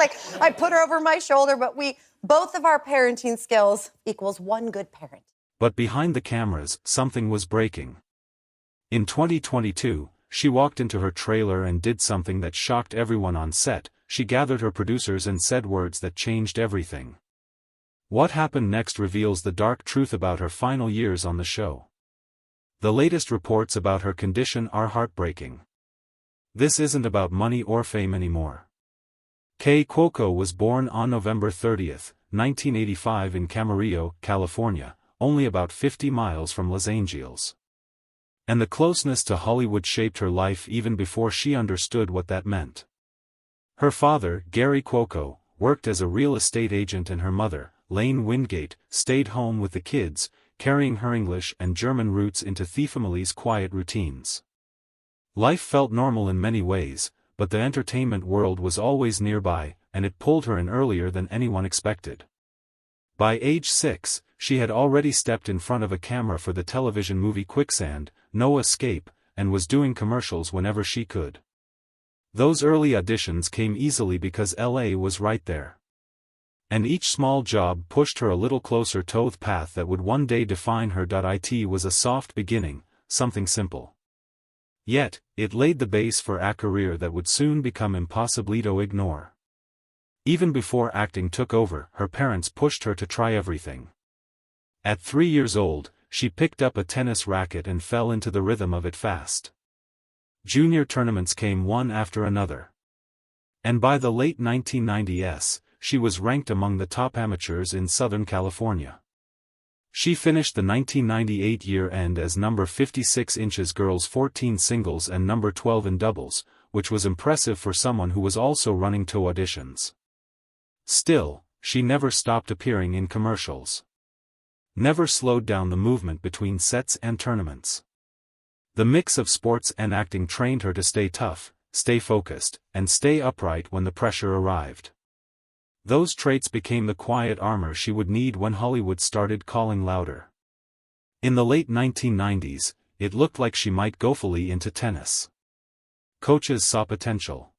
Like, I put her over my shoulder, but both of our parenting skills equals one good parent. But behind the cameras, something was breaking. In 2022, she walked into her trailer and did something that shocked everyone on set. She gathered her producers and said words that changed everything. What happened next reveals the dark truth about her final years on the show. The latest reports about her condition are heartbreaking. This isn't about money or fame anymore. Cuoco was born on November 30, 1985 in Camarillo, California, only about 50 miles from Los Angeles. And the closeness to Hollywood shaped her life even before she understood what that meant. Her father, Gary Cuoco, worked as a real estate agent, and her mother, Lane Wingate, stayed home with the kids, carrying her English and German roots into the family's quiet routines. Life felt normal in many ways, but the entertainment world was always nearby, and it pulled her in earlier than anyone expected. By age 6, she had already stepped in front of a camera for the television movie Quicksand, No Escape, and was doing commercials whenever she could. Those early auditions came easily because LA was right there. And each small job pushed her a little closer to the path that would one day define her. It was a soft beginning, something simple. Yet, it laid the base for a career that would soon become impossible to ignore. Even before acting took over, her parents pushed her to try everything. At 3 years old, she picked up a tennis racket and fell into the rhythm of it fast. Junior tournaments came one after another. And by the late 1990s, she was ranked among the top amateurs in Southern California. She finished the 1998 year-end as number 56 inches girls 14 singles and number 12 in doubles, which was impressive for someone who was also running 2 auditions. Still, she never stopped appearing in commercials. Never slowed down the movement between sets and tournaments. The mix of sports and acting trained her to stay tough, stay focused, and stay upright when the pressure arrived. Those traits became the quiet armor she would need when Hollywood started calling louder. In the late 1990s, it looked like she might go fully into tennis. Coaches saw potential.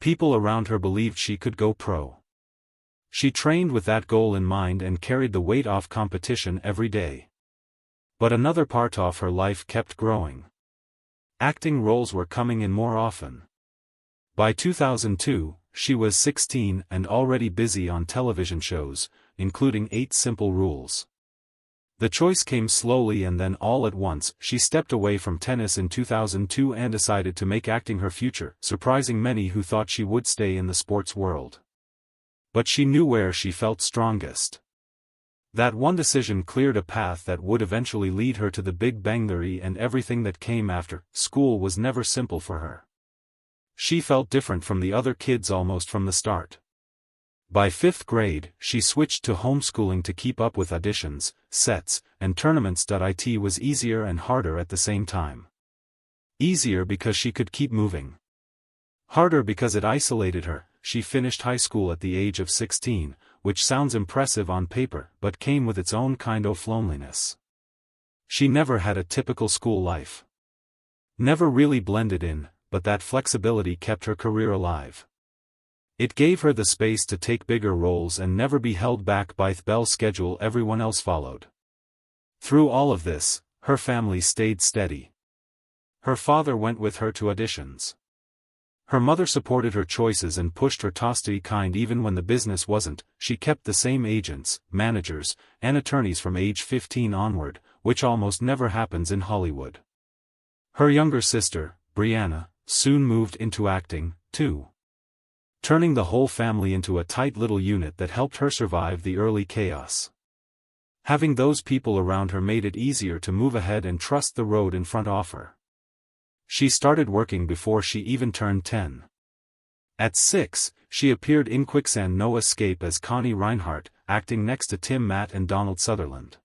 People around her believed she could go pro. She trained with that goal in mind and carried the weight off competition every day. But another part of her life kept growing. Acting roles were coming in more often. By 2002, she was 16 and already busy on television shows, including 8 Simple Rules. The choice came slowly, and then all at once she stepped away from tennis in 2002 and decided to make acting her future, surprising many who thought she would stay in the sports world. But she knew where she felt strongest. That one decision cleared a path that would eventually lead her to the Big Bang Theory and everything that came after. School was never simple for her. She felt different from the other kids almost from the start. By 5th grade, she switched to homeschooling to keep up with auditions, sets, and tournaments. It was easier and harder at the same time. Easier because she could keep moving. Harder because it isolated her. She finished high school at the age of 16, which sounds impressive on paper but came with its own kind of loneliness. She never had a typical school life. Never really blended in, but that flexibility kept her career alive. It gave her the space to take bigger roles and never be held back by the bell schedule everyone else followed. Through all of this, her family stayed steady. Her father went with her to auditions. Her mother supported her choices and pushed her to stay kind even when the business wasn't. She kept the same agents, managers, and attorneys from age 15 onward, which almost never happens in Hollywood. Her younger sister, Brianna, soon moved into acting, too. Turning the whole family into a tight little unit that helped her survive the early chaos. Having those people around her made it easier to move ahead and trust the road in front of her. She started working before she even turned 10. At 6, she appeared in Quicksand No Escape as Connie Reinhardt, acting next to Tim Matt and Donald Sutherland.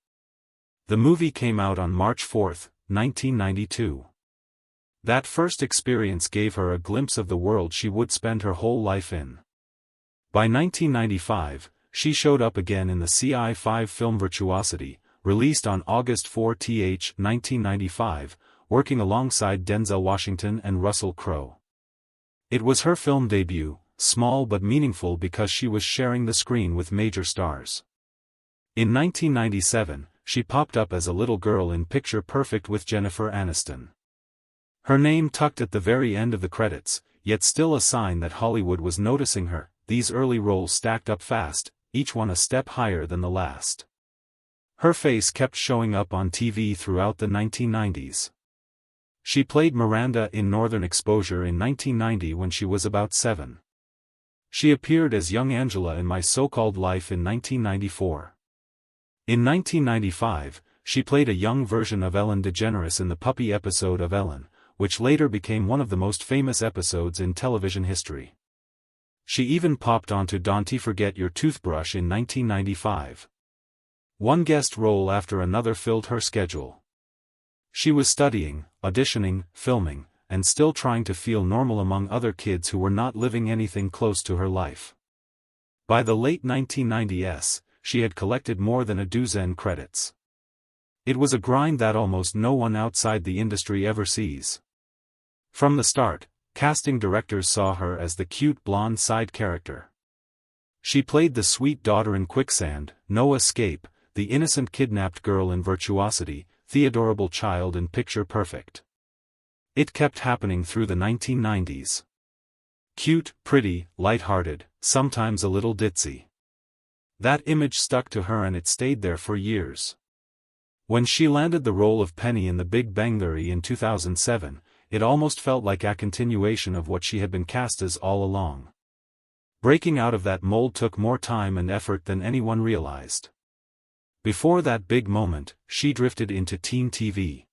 The movie came out on March 4, 1992. That first experience gave her a glimpse of the world she would spend her whole life in. By 1995, she showed up again in the CI5 film Virtuosity, released on August 4, 1995, working alongside Denzel Washington and Russell Crowe. It was her film debut, small but meaningful because she was sharing the screen with major stars. In 1997, she popped up as a little girl in Picture Perfect with Jennifer Aniston. Her name tucked at the very end of the credits, yet still a sign that Hollywood was noticing her. These early roles stacked up fast, each one a step higher than the last. Her face kept showing up on TV throughout the 1990s. She played Miranda in Northern Exposure in 1990 when she was about 7. She appeared as young Angela in My So-Called Life in 1994. In 1995, she played a young version of Ellen DeGeneres in the Puppy episode of Ellen, which later became one of the most famous episodes in television history. She even popped onto Don't Forget Your Toothbrush in 1995. One guest role after another filled her schedule. She was studying, auditioning, filming, and still trying to feel normal among other kids who were not living anything close to her life. By the late 1990s, she had collected more than a dozen credits. It was a grind that almost no one outside the industry ever sees. From the start, casting directors saw her as the cute blonde side character. She played the sweet daughter in Quicksand, No Escape, the innocent kidnapped girl in Virtuosity, the adorable child in Picture Perfect. It kept happening through the 1990s. Cute, pretty, light-hearted, sometimes a little ditzy. That image stuck to her and it stayed there for years. When she landed the role of Penny in The Big Bang Theory in 2007, it almost felt like a continuation of what she had been cast as all along. Breaking out of that mold took more time and effort than anyone realized. Before that big moment, she drifted into teen TV.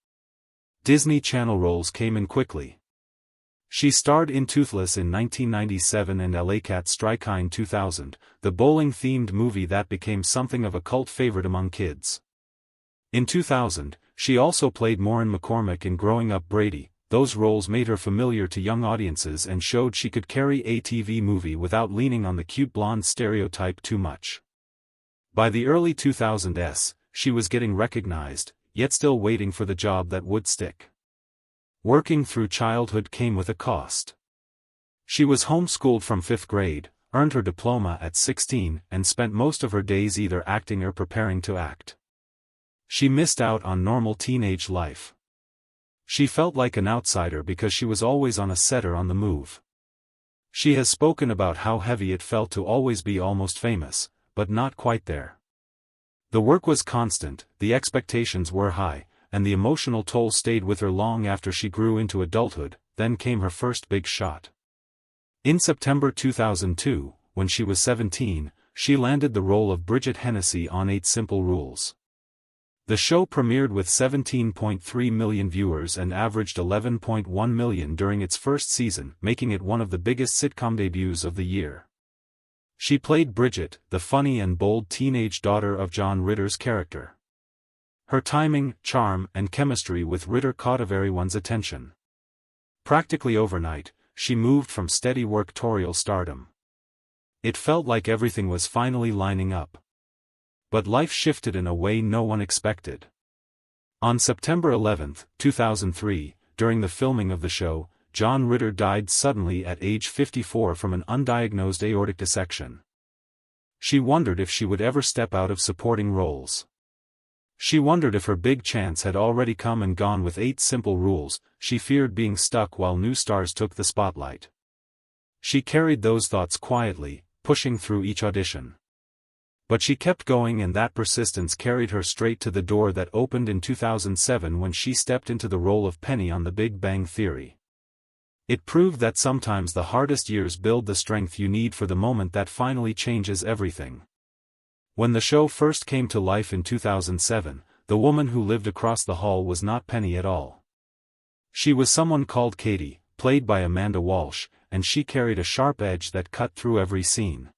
Disney Channel roles came in quickly. She starred in Toothless in 1997 and LA Cat Strike in 2000, the bowling-themed movie that became something of a cult favorite among kids. In 2000, she also played Maureen McCormick in Growing Up Brady. Those roles made her familiar to young audiences and showed she could carry a TV movie without leaning on the cute blonde stereotype too much. By the early 2000s, she was getting recognized, yet still waiting for the job that would stick. Working through childhood came with a cost. She was homeschooled from 5th grade, earned her diploma at 16, and spent most of her days either acting or preparing to act. She missed out on normal teenage life. She felt like an outsider because she was always on a set or on the move. She has spoken about how heavy it felt to always be almost famous, but not quite there. The work was constant, the expectations were high, and the emotional toll stayed with her long after she grew into adulthood. Then came her first big shot. In September 2002, when she was 17, she landed the role of Bridget Hennessy on 8 Simple Rules. The show premiered with 17.3 million viewers and averaged 11.1 million during its first season, making it one of the biggest sitcom debuts of the year. She played Bridget, the funny and bold teenage daughter of John Ritter's character. Her timing, charm, and chemistry with Ritter caught everyone's attention. Practically overnight, she moved from steady work-torial stardom. It felt like everything was finally lining up. But life shifted in a way no one expected. On September 11, 2003, during the filming of the show, John Ritter died suddenly at age 54 from an undiagnosed aortic dissection. She wondered if she would ever step out of supporting roles. She wondered if her big chance had already come and gone with 8 Simple Rules. She feared being stuck while new stars took the spotlight. She carried those thoughts quietly, pushing through each audition. But she kept going, and that persistence carried her straight to the door that opened in 2007 when she stepped into the role of Penny on The Big Bang Theory. It proved that sometimes the hardest years build the strength you need for the moment that finally changes everything. When the show first came to life in 2007, the woman who lived across the hall was not Penny at all. She was someone called Katie, played by Amanda Walsh, and she carried a sharp edge that cut through every scene.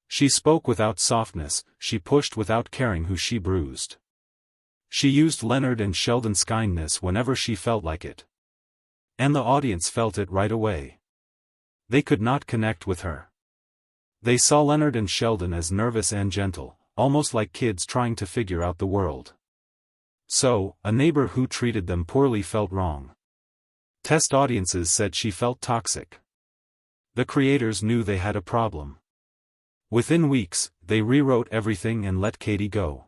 She spoke without softness, she pushed without caring who she bruised. She used Leonard and Sheldon's kindness whenever she felt like it. And the audience felt it right away. They could not connect with her. They saw Leonard and Sheldon as nervous and gentle, almost like kids trying to figure out the world. So, a neighbor who treated them poorly felt wrong. Test audiences said she felt toxic. The creators knew they had a problem. Within weeks, they rewrote everything and let Kaley go.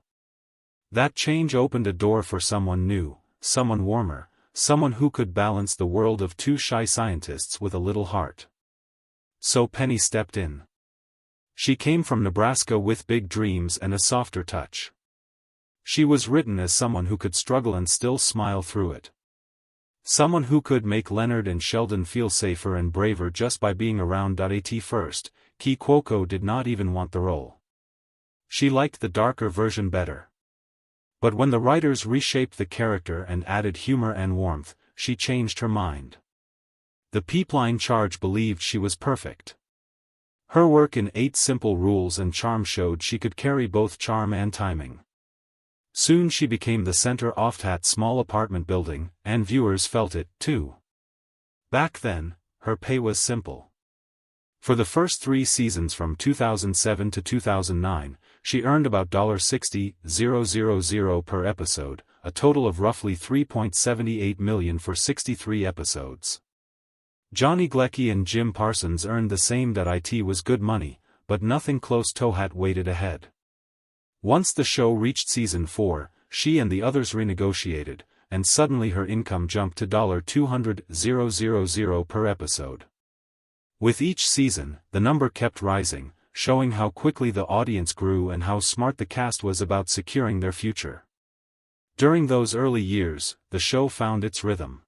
That change opened a door for someone new, someone warmer, someone who could balance the world of two shy scientists with a little heart. So Penny stepped in. She came from Nebraska with big dreams and a softer touch. She was written as someone who could struggle and still smile through it. Someone who could make Leonard and Sheldon feel safer and braver just by being around. At first, Cuoco did not even want the role. She liked the darker version better. But when the writers reshaped the character and added humor and warmth, she changed her mind. The people in charge believed she was perfect. Her work in 8 Simple Rules and Charm showed she could carry both charm and timing. Soon she became the center of that small apartment building, and viewers felt it, too. Back then, her pay was simple. For the first 3 seasons from 2007 to 2009, she earned about $60,000 per episode, a total of roughly $3.78 million for 63 episodes. Johnny Galecki and Jim Parsons earned the same. It was good money, but nothing close to what waited ahead. Once the show reached season 4, she and the others renegotiated, and suddenly her income jumped to $200,000 per episode. With each season, the number kept rising, showing how quickly the audience grew and how smart the cast was about securing their future. During those early years, the show found its rhythm.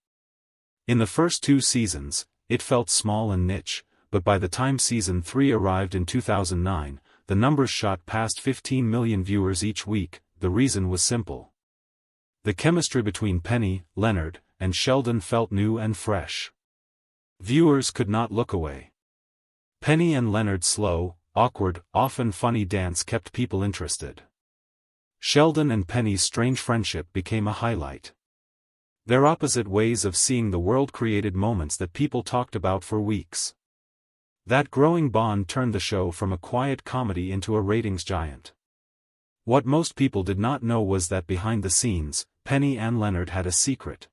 In the first 2 seasons, it felt small and niche, but by the time season 3 arrived in 2009, the numbers shot past 15 million viewers each week. The reason was simple. The chemistry between Penny, Leonard, and Sheldon felt new and fresh. Viewers could not look away. Penny and Leonard's slow, awkward, often funny dance kept people interested. Sheldon and Penny's strange friendship became a highlight. Their opposite ways of seeing the world created moments that people talked about for weeks. That growing bond turned the show from a quiet comedy into a ratings giant. What most people did not know was that behind the scenes, Penny and Leonard had a secret.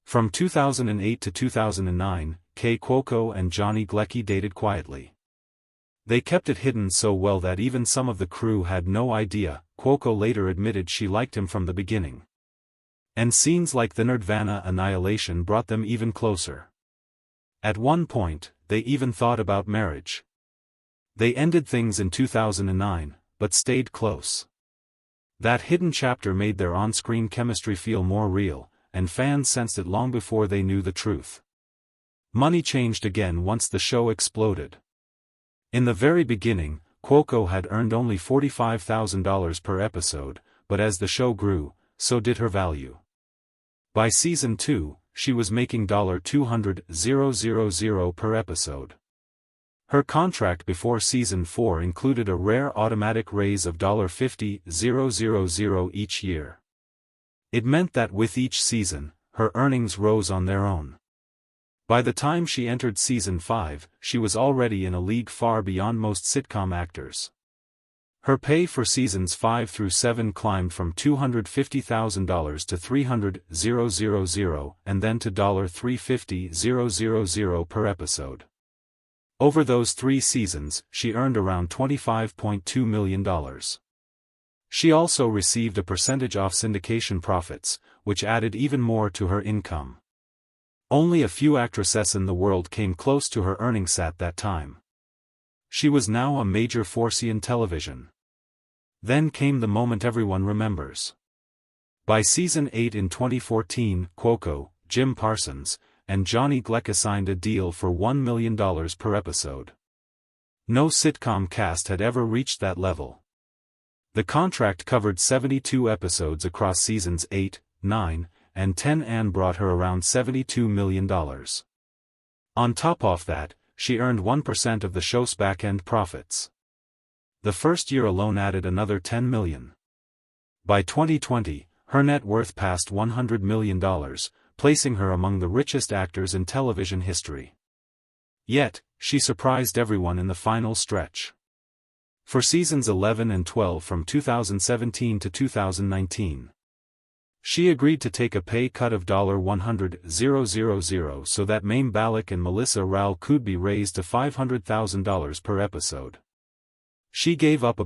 From 2008 to 2009, Cuoco and Johnny Galecki dated quietly. They kept it hidden so well that even some of the crew had no idea. Cuoco later admitted she liked him from the beginning. And scenes like the Nirvana annihilation brought them even closer. At one point, they even thought about marriage. They ended things in 2009, but stayed close. That hidden chapter made their on-screen chemistry feel more real, and fans sensed it long before they knew the truth. Money changed again once the show exploded. In the very beginning, Cuoco had earned only $45,000 per episode, but as the show grew, so did her value. By season 2, she was making $200,000 per episode. Her contract before season 4 included a rare automatic raise of $50,000 each year. It meant that with each season, her earnings rose on their own. By the time she entered season 5, she was already in a league far beyond most sitcom actors. Her pay for seasons 5 through 7 climbed from $250,000 to $300,000 and then to $350,000 per episode. Over those 3 seasons, she earned around $25.2 million. She also received a percentage off syndication profits, which added even more to her income. Only a few actresses in the world came close to her earnings at that time. She was now a major force in television. Then came the moment everyone remembers. By season 8 in 2014, Cuoco, Jim Parsons, and Johnny Galecki signed a deal for $1 million per episode. No sitcom cast had ever reached that level. The contract covered 72 episodes across seasons 8, 9, and 10 and brought her around $72 million. On top of that, she earned 1% of the show's back-end profits. The first year alone added another $10 million. By 2020, her net worth passed $100 million, placing her among the richest actors in television history. Yet, she surprised everyone in the final stretch. For seasons 11 and 12 from 2017 to 2019, She agreed to take a pay cut of $100,000 so that Mayim Balak and Melissa Rowell could be raised to $500,000 per episode. She gave up a